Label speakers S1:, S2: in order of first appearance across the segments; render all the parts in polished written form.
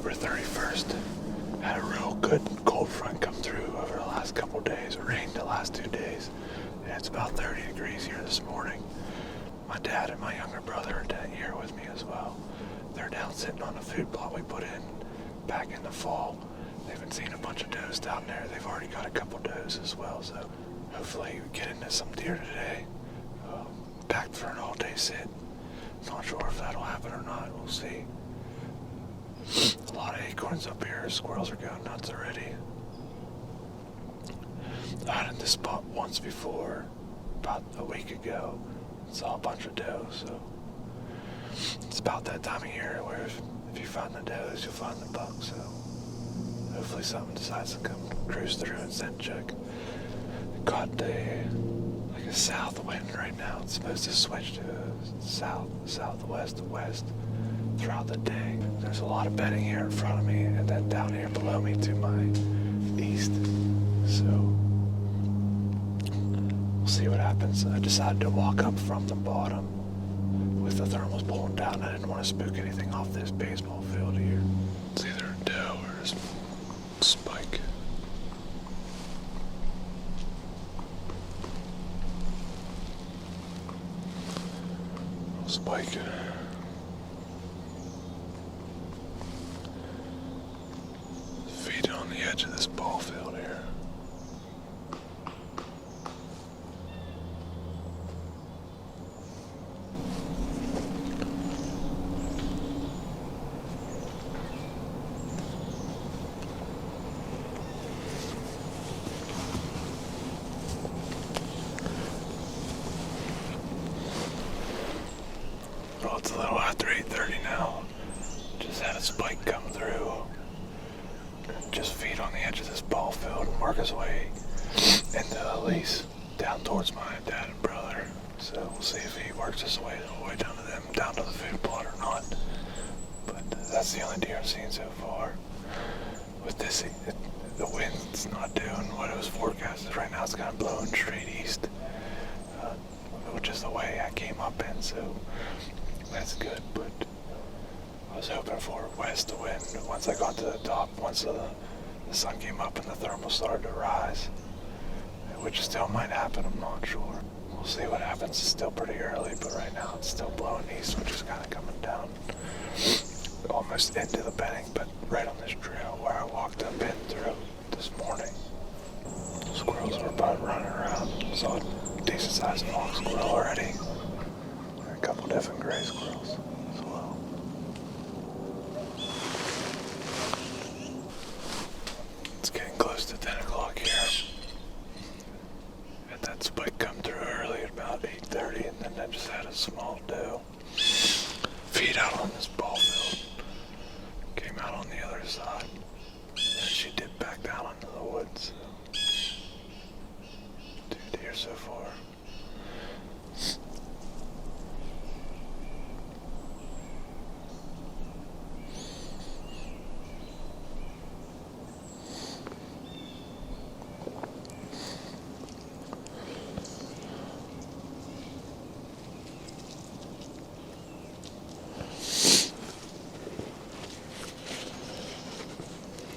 S1: October 31st. Had a real good cold front come through over the last couple of days. It rained the last 2 days. And it's about 30 degrees here this morning. My dad and my younger brother are here with me as well. They're down sitting on a food plot we put in back in the fall. They've been seeing a bunch of does down there. They've already got a couple does as well, so hopefully we get into some deer today. Packed for an all-day sit. Not sure if that'll happen or not. We'll see. A lot of acorns up here. Squirrels are going nuts already. I hunted this spot once before, about a week ago. Saw a bunch of doe, so it's about that time of year where if you find the does, you'll find the bucks. So hopefully something decides to come cruise through and scent check. Caught a south wind right now. It's supposed to switch to south, southwest to west throughout the day. There's a lot of bedding here in front of me, and then down here below me to my east. So we'll see what happens. I decided to walk up from the bottom with the thermals pulling down. I didn't want to spook anything off this baseball field here. It's either a doe or a spike. Spike. Feet on the edge of this ball field here. Well, it's a little after 8:30 now. Just had a spike come through. Just feed on the edge of this ball field and work his way into the lease down towards my dad and brother. So we'll see if he works his way all the way down to them, down to the food plot or not. But that's the only deer I've seen so far. With this, the wind's not doing what it was forecasted. Right now it's kind of blowing straight east, which is the way I came up in. So that's good, but I was hoping for west to wind once I got to the top, once the sun came up and the thermals started to rise, which still might happen, I'm not sure. We'll see what happens. It's still pretty early, but right now it's still blowing east, which is kind of coming down almost into the bedding, but right on this trail where I walked up in through this morning. Squirrels were about running around. Saw a decent sized fox squirrel already. A couple different gray squirrels as well. It's getting close to 10 o'clock here. Had that spike come through early at about 8:30, and then I just had a small doe feed out on this ball field. Came out on the other side, and she dipped back down into the woods. So 2 deer so far.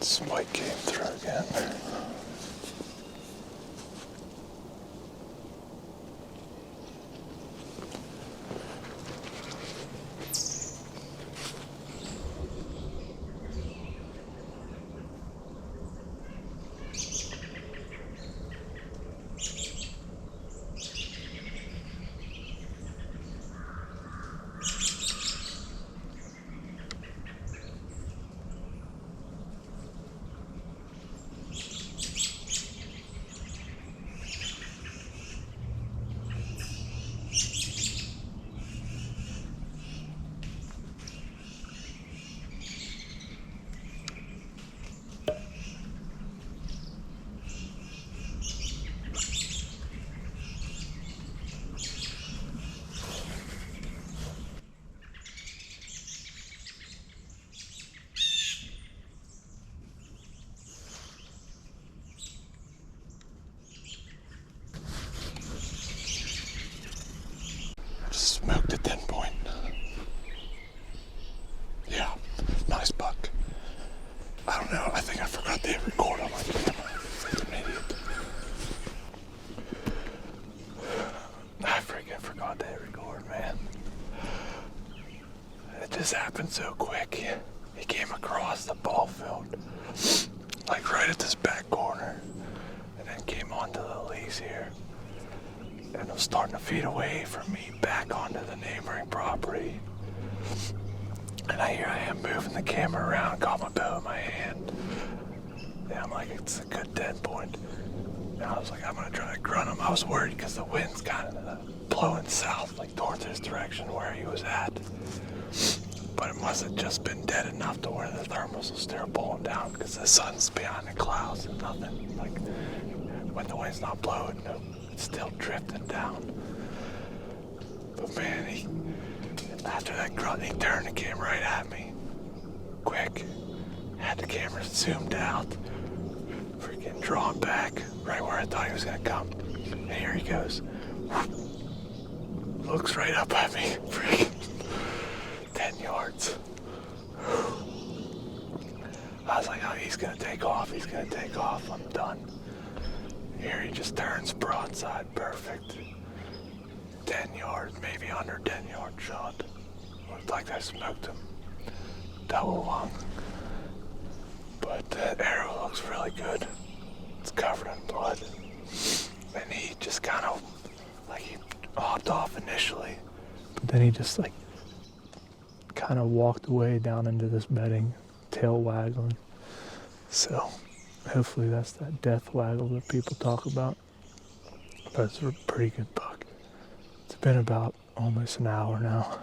S1: Spike came through again. This happened so quick. He came across the ball field, like right at this back corner, and then came onto the lease here, and was starting to feed away from me back onto the neighboring property. And here I am moving the camera around, got my bow in my hand, and I'm like, it's a good dead point. And I was like, I'm gonna try to grunt him. I was worried because the wind's kind of blowing south, like towards his direction where he was at. But it must have just been dead enough to where the thermals will still pulling down because the sun's behind the clouds and nothing. Like when the wind's not blowing, it's still drifting down. But man, after that grunt, he turned and came right at me. Quick. Had the camera zoomed out. Freaking drawn back right where I thought he was gonna come. And here he goes. Looks right up at me. Freaking 10 yards. I was like, oh, he's gonna take off. He's gonna take off. I'm done. Here he just turns broadside. Perfect. 10 yards, maybe under 10 yard shot. Looked like I smoked him. Double lung. But that arrow looks really good. It's covered in blood. And he just kind of, like, he hopped off initially. But then he just, like, kind of walked away down into this bedding, tail waggling. So, hopefully that's that death waggle that people talk about. But it's a pretty good buck. It's been about almost an hour now.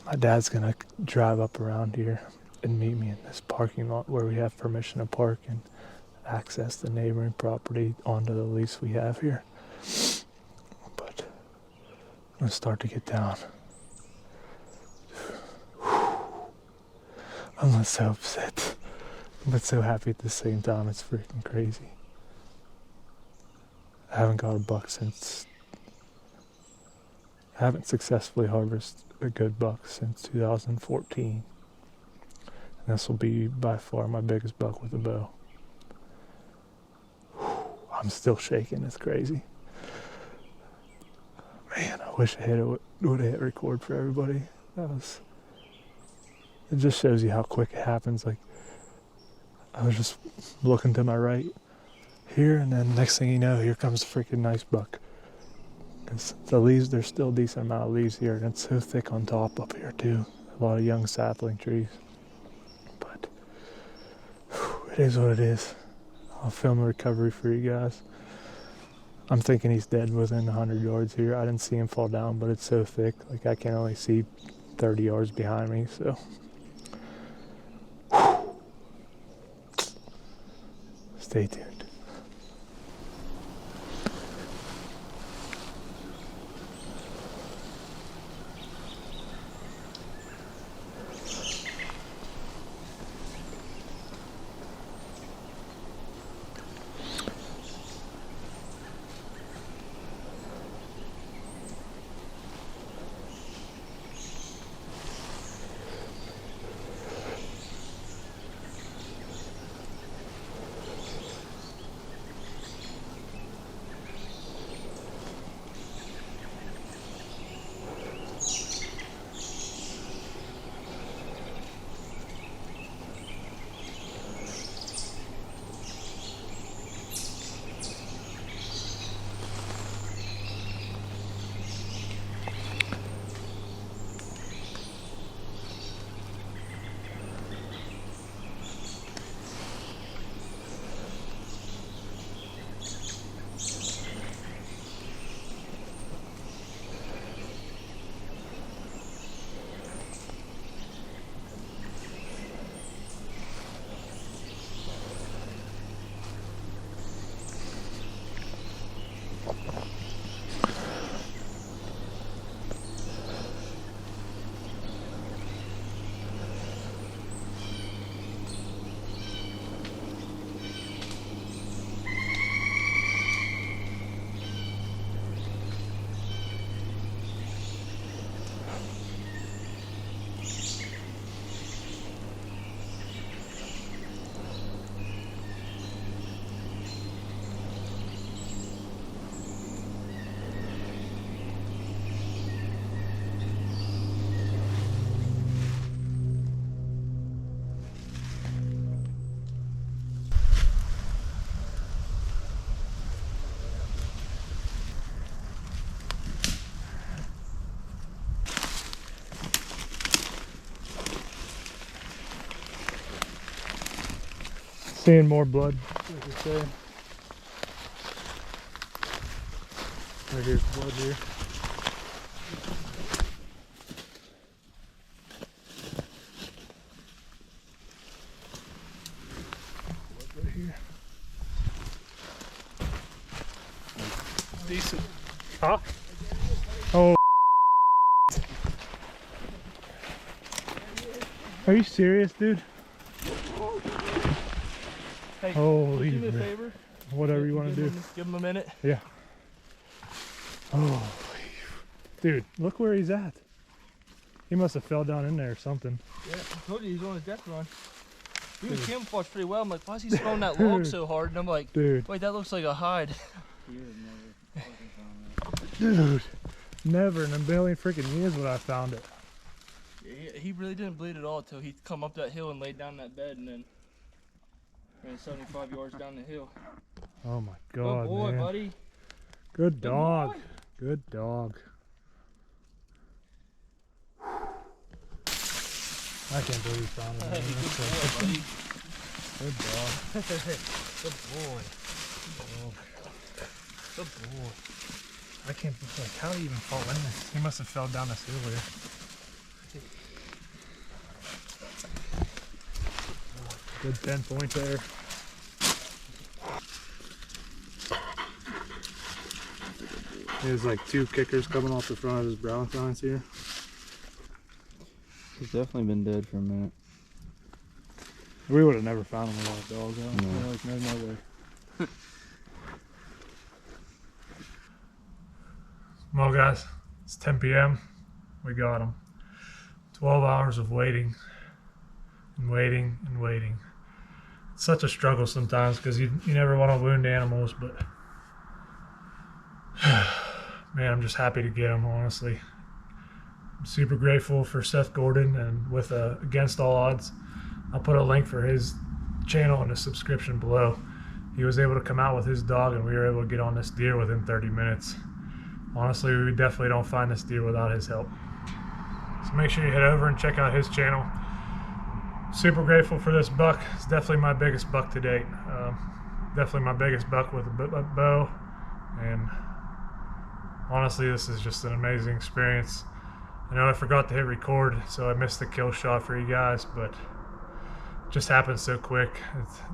S1: My dad's gonna drive up around here and meet me in this parking lot where we have permission to park and access the neighboring property onto the lease we have here. But I'm gonna start to get down. I'm not so upset, but so happy at the same time. It's freaking crazy. I haven't got a buck since... I haven't successfully harvested a good buck since 2014. And this will be by far my biggest buck with a bow. I'm still shaking. It's crazy. Man, I wish I would have hit record for everybody. It just shows you how quick it happens. Like, I was just looking to my right here, and then next thing you know, here comes a freaking nice buck. Because the leaves, there's still a decent amount of leaves here, and it's so thick on top up here too. A lot of young sapling trees. But it is what it is. I'll film a recovery for you guys. I'm thinking he's dead within 100 yards here. I didn't see him fall down, but it's so thick. Like, I can only see 30 yards behind me, so. Stay tuned.
S2: Seeing more blood, like you say. Right here's blood here. Blood right here. Decent. Huh? Oh. Are you serious, dude?
S3: Hey,
S2: holy,
S3: do me a favor.
S2: Whatever you want to do.
S3: Give him a minute.
S2: Yeah. Oh, dude, look where he's at. He must have fell down in there or something.
S3: Yeah, I told you he's on his death run. He was camouflaged pretty well. I'm like, why is he throwing that log so hard? And I'm like,
S2: dude,
S3: wait, that looks like a hide.
S2: Dude, never in a million freaking years would I found it.
S3: Yeah, he really didn't bleed at all until he come up that hill and laid down that bed and then ran 75 yards down the hill.
S2: Oh my God,
S3: good boy,
S2: man.
S3: buddy.
S2: Good dog.
S3: Boy.
S2: Good dog. I can't believe you found him.
S3: Hey, good boy, buddy.
S2: Good dog.
S3: Good boy. Good boy.
S2: I can't believe, like, how did he even fall in this? He must have fell down this hill here. Good 10 point there. There's like 2 kickers coming off the front of his brow tines here.
S4: He's definitely been dead for a minute.
S2: We would have never found him without dogs.
S4: No.
S2: Like, no way. Well, guys, it's 10 p.m. We got him. 12 hours of waiting and waiting and waiting. It's such a struggle sometimes because you never want to wound animals, but man, I'm just happy to get him, honestly. I'm super grateful for Seth Gordon, and with Against All Odds, I'll put a link for his channel in the subscription below. He was able to come out with his dog and we were able to get on this deer within 30 minutes. Honestly, we definitely don't find this deer without his help. So make sure you head over and check out his channel. Super grateful for this buck. It's definitely my biggest buck to date. Definitely my biggest buck with a bow. And honestly, this is just an amazing experience. I know I forgot to hit record, so I missed the kill shot for you guys, but it just happened so quick.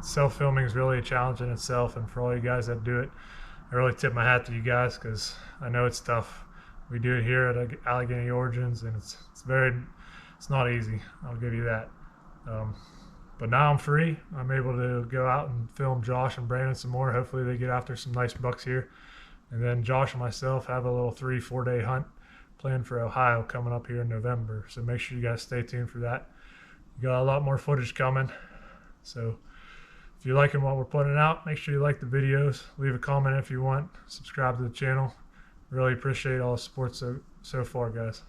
S2: Self-filming is really a challenge in itself, and for all you guys that do it, I really tip my hat to you guys because I know it's tough. We do it here at Allegheny Origins, and it's not easy. I'll give you that. But now I'm free. I'm able to go out and film Josh and Brandon some more. Hopefully they get after some nice bucks here. And then Josh and myself have a little 3-4 day hunt planned for Ohio coming up here in November. So make sure you guys stay tuned for that. We got a lot more footage coming. So if you're liking what we're putting out, make sure you like the videos. Leave a comment if you want. Subscribe to the channel. Really appreciate all the support so far, guys.